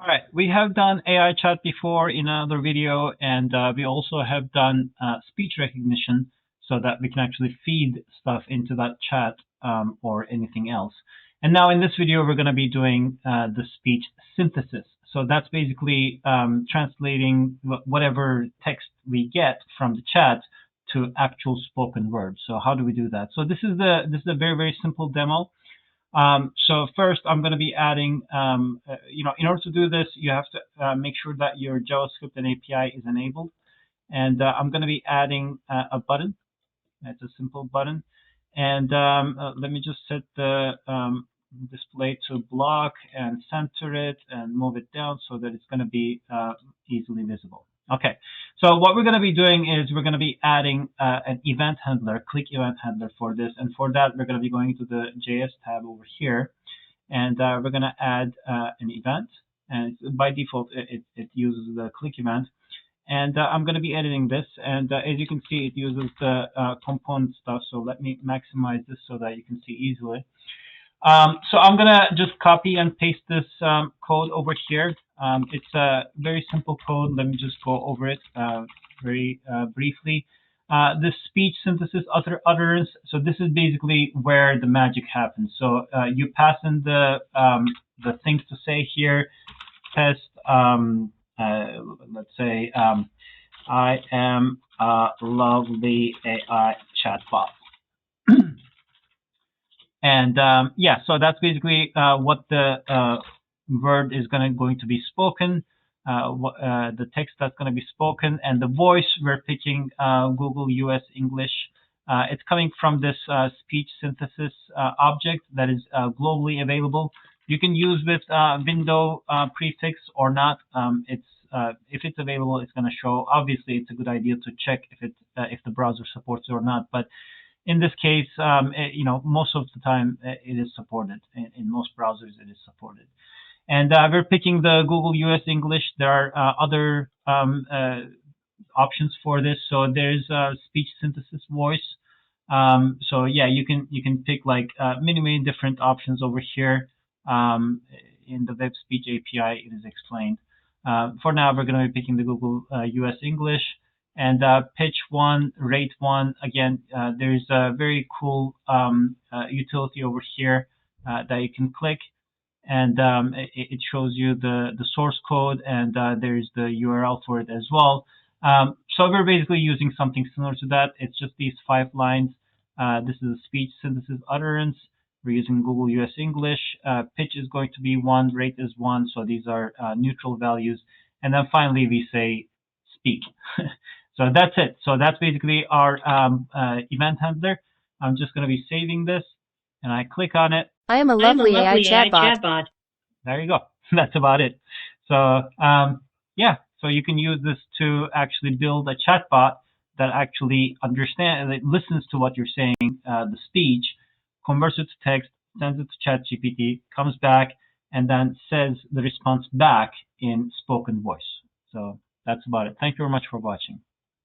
All right, we have done AI chat before in another video, and we also have done speech recognition so that we can actually feed stuff into that chat or anything else. And now in this video, we're going to be doing the speech synthesis. So that's basically translating whatever text we get from the chat to actual spoken words. So how do we do that? So this is a very simple demo. So first, I'm going to be adding, in order to do this, you have to make sure that your JavaScript and API is enabled. And I'm going to be adding a button. It's a simple button. And let me just set the display to block and center it and move it down so that it's going to be easily visible. Okay, so what we're going to be doing is we're going to be adding an event handler, click event handler for this. And for that, we're going to be going to the JS tab over here. And we're going to add an event. And by default, it uses the click event. And I'm going to be editing this. And as you can see, it uses the component stuff. So let me maximize this so that you can see easily. So I'm going to just copy and paste this code over here. It's a very simple code. Let me just go over it very briefly. The speech synthesis utterance. So this is basically where the magic happens. So you pass in the things to say here. Test, let's say, I am a lovely AI chatbot. And yeah, so that's basically what the word is going to be spoken, the text that's going to be spoken, and the voice we're picking Google US English. It's coming from this speech synthesis object that is globally available. You can use with window prefix or not. If it's available, it's going to show. Obviously, it's a good idea to check if the browser supports it or not. But in this case, most of the time it is supported. In most browsers, it is supported. And we're picking the Google US English. There are other options for this. So there's speech synthesis voice. So yeah, you can pick like many different options over here. In the web speech API, it is explained. For now, we're going to be picking the Google US English. And pitch 1, rate 1, again, there's a very cool utility over here that you can click. And it shows you the source code, and there's the URL for it as well. So we're basically using something similar to that. It's just these 5 lines. This is a speech synthesis utterance. We're using Google US English. Pitch is going to be 1, rate is 1. So these are neutral values. And then finally, we say speak. So that's it. So that's basically our event handler. I'm just going to be saving this, and I click on it. I am a lovely AI chatbot. There you go. That's about it. So yeah, so you can use this to actually build a chatbot that actually understands, it listens to what you're saying, the speech, converts it to text, sends it to ChatGPT, comes back, and then says the response back in spoken voice. So that's about it. Thank you very much for watching.